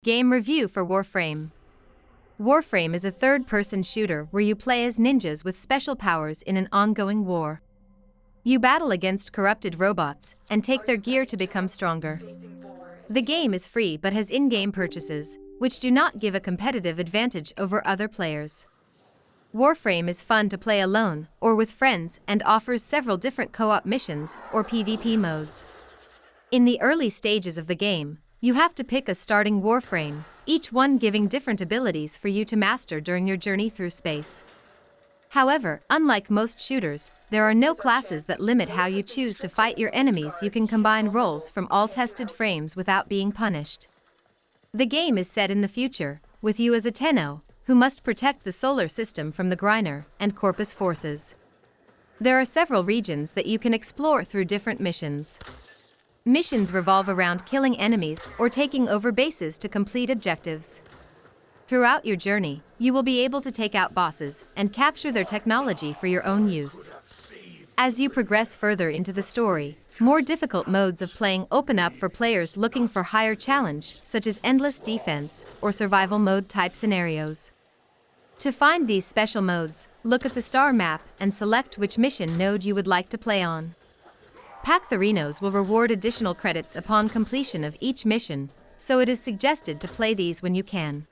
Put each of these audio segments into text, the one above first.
Game review for Warframe. Warframe is a third-person shooter where you play as ninjas with special powers in an ongoing war. You battle against corrupted robots and take their gear to become stronger. The game is free but has in-game purchases, which do not give a competitive advantage over other players. Warframe is fun to play alone or with friends and offers several different co-op missions or PvP modes. In the early stages of the game, you have to pick a starting Warframe, each one giving different abilities for you to master during your journey through space. However, unlike most shooters, there are no classes that limit how you choose to fight your enemies. You can combine roles from all tested frames without being punished. The game is set in the future, with you as a Tenno, who must protect the solar system from the Grineer and Corpus forces. There are several regions that you can explore through different missions. Missions revolve around killing enemies or taking over bases to complete objectives. Throughout your journey, you will be able to take out bosses and capture their technology for your own use. As you progress further into the story, more difficult modes of playing open up for players looking for higher challenge, such as endless defense or survival mode type scenarios. To find these special modes, look at the star map and select which mission node you would like to play on. Pactherinos will reward additional credits upon completion of each mission, so it is suggested to play these when you can.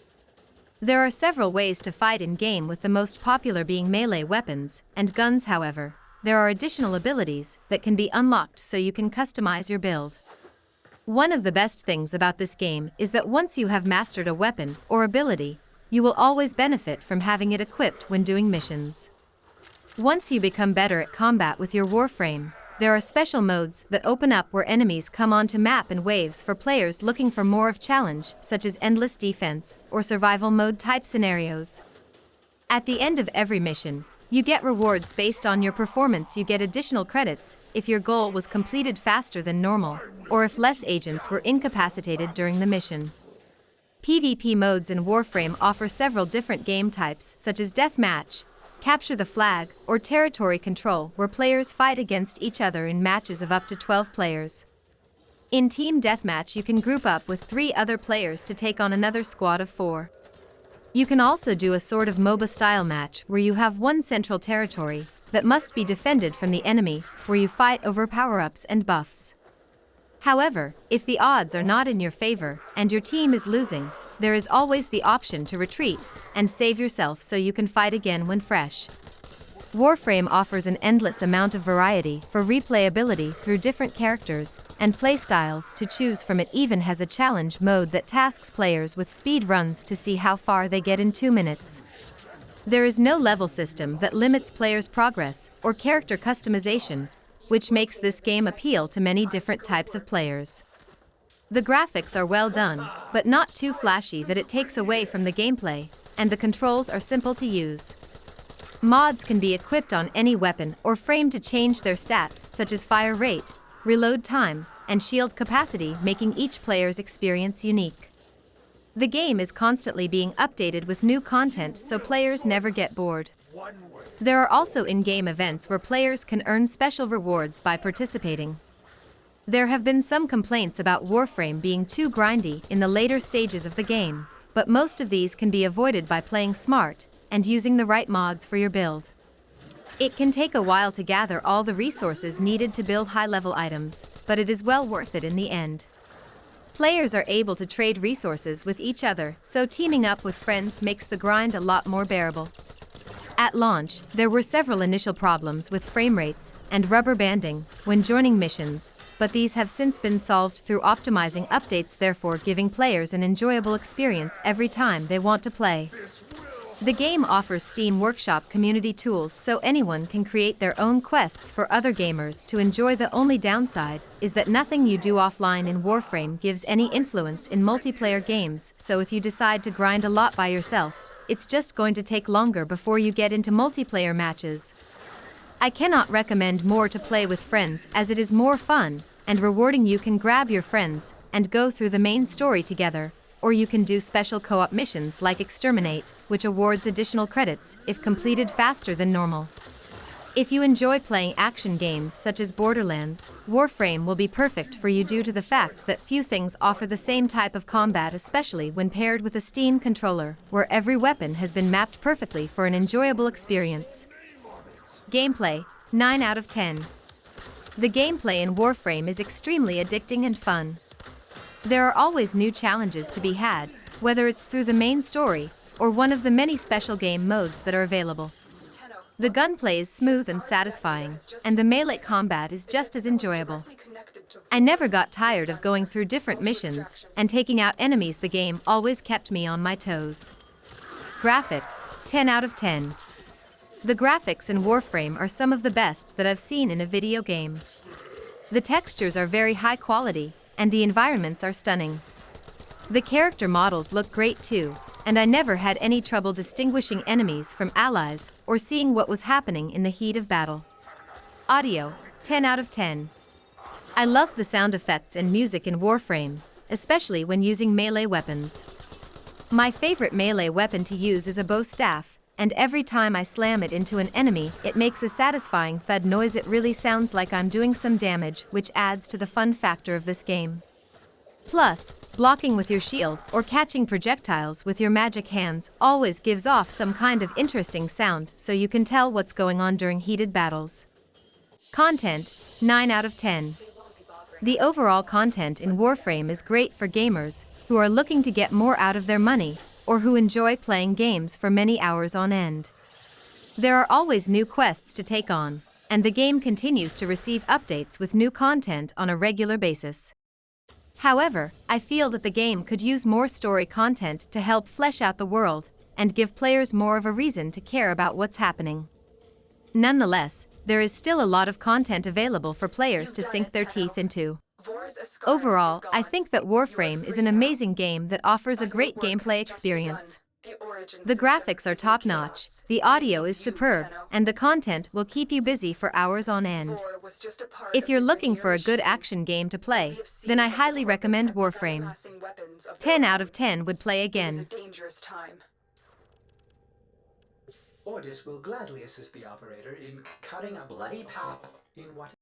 There are several ways to fight in-game, with the most popular being melee weapons and guns. However, there are additional abilities that can be unlocked so you can customize your build. One of the best things about this game is that once you have mastered a weapon or ability, you will always benefit from having it equipped when doing missions. Once you become better at combat with your Warframe, there are special modes that open up where enemies come onto map in waves for players looking for more of challenge, such as endless defense or survival mode type scenarios. At the end of every mission, you get rewards based on your performance. You get additional credits if your goal was completed faster than normal, or if less agents were incapacitated during the mission. PvP modes in Warframe offer several different game types, such as deathmatch, capture the flag, or territory control, where players fight against each other in matches of up to 12 players. In Team Deathmatch, you can group up with 3 other players to take on another squad of 4. You can also do a sort of MOBA-style match where you have one central territory that must be defended from the enemy, where you fight over power-ups and buffs. However, if the odds are not in your favor and your team is losing, there is always the option to retreat and save yourself so you can fight again when fresh. Warframe offers an endless amount of variety for replayability through different characters and playstyles to choose from. It even has a challenge mode that tasks players with speed runs to see how far they get in 2 minutes. There is no level system that limits players' progress or character customization, which makes this game appeal to many different types of players. The graphics are well done, but not too flashy that it takes away from the gameplay, and the controls are simple to use. Mods can be equipped on any weapon or frame to change their stats, such as fire rate, reload time, and shield capacity, making each player's experience unique. The game is constantly being updated with new content so players never get bored. There are also in-game events where players can earn special rewards by participating. There have been some complaints about Warframe being too grindy in the later stages of the game, but most of these can be avoided by playing smart and using the right mods for your build. It can take a while to gather all the resources needed to build high-level items, but it is well worth it in the end. Players are able to trade resources with each other, so teaming up with friends makes the grind a lot more bearable. At launch, there were several initial problems with frame rates and rubber banding when joining missions, but these have since been solved through optimizing updates, therefore giving players an enjoyable experience every time they want to play. The game offers Steam Workshop community tools so anyone can create their own quests for other gamers to enjoy. The only downside is that nothing you do offline in Warframe gives any influence in multiplayer games, so if you decide to grind a lot by yourself, it's just going to take longer before you get into multiplayer matches. I cannot recommend more to play with friends, as it is more fun and rewarding. You can grab your friends and go through the main story together, or you can do special co-op missions like Exterminate, which awards additional credits if completed faster than normal. If you enjoy playing action games such as Borderlands, Warframe will be perfect for you due to the fact that few things offer the same type of combat, especially when paired with a Steam controller, where every weapon has been mapped perfectly for an enjoyable experience. Gameplay, 9 out of 10. The gameplay in Warframe is extremely addicting and fun. There are always new challenges to be had, whether it's through the main story or one of the many special game modes that are available. The gunplay is smooth and satisfying, and the melee combat is just as enjoyable. I never got tired of going through different missions and taking out enemies. The game always kept me on my toes. Graphics, 10 out of 10. The graphics in Warframe are some of the best that I've seen in a video game. The textures are very high quality, and the environments are stunning. The character models look great too, and I never had any trouble distinguishing enemies from allies or seeing what was happening in the heat of battle. Audio, 10 out of 10. I love the sound effects and music in Warframe, especially when using melee weapons. My favorite melee weapon to use is a bow staff, and every time I slam it into an enemy, it makes a satisfying thud noise. It really sounds like I'm doing some damage, which adds to the fun factor of this game. Plus, blocking with your shield or catching projectiles with your magic hands always gives off some kind of interesting sound, so you can tell what's going on during heated battles. Content, 9 out of 10. The overall content in Warframe is great for gamers who are looking to get more out of their money or who enjoy playing games for many hours on end. There are always new quests to take on, and the game continues to receive updates with new content on a regular basis. However, I feel that the game could use more story content to help flesh out the world and give players more of a reason to care about what's happening. Nonetheless, there is still a lot of content available for players to sink their teeth into. Overall, I think that Warframe is an amazing game that offers a great gameplay experience. The graphics are top-notch, the audio is superb, and the content will keep you busy for hours on end. If you're looking for a good action game to play, then I highly recommend Warframe. 10 out of 10 would play again. Ordis will gladly assist the operator in cutting a bloody path in what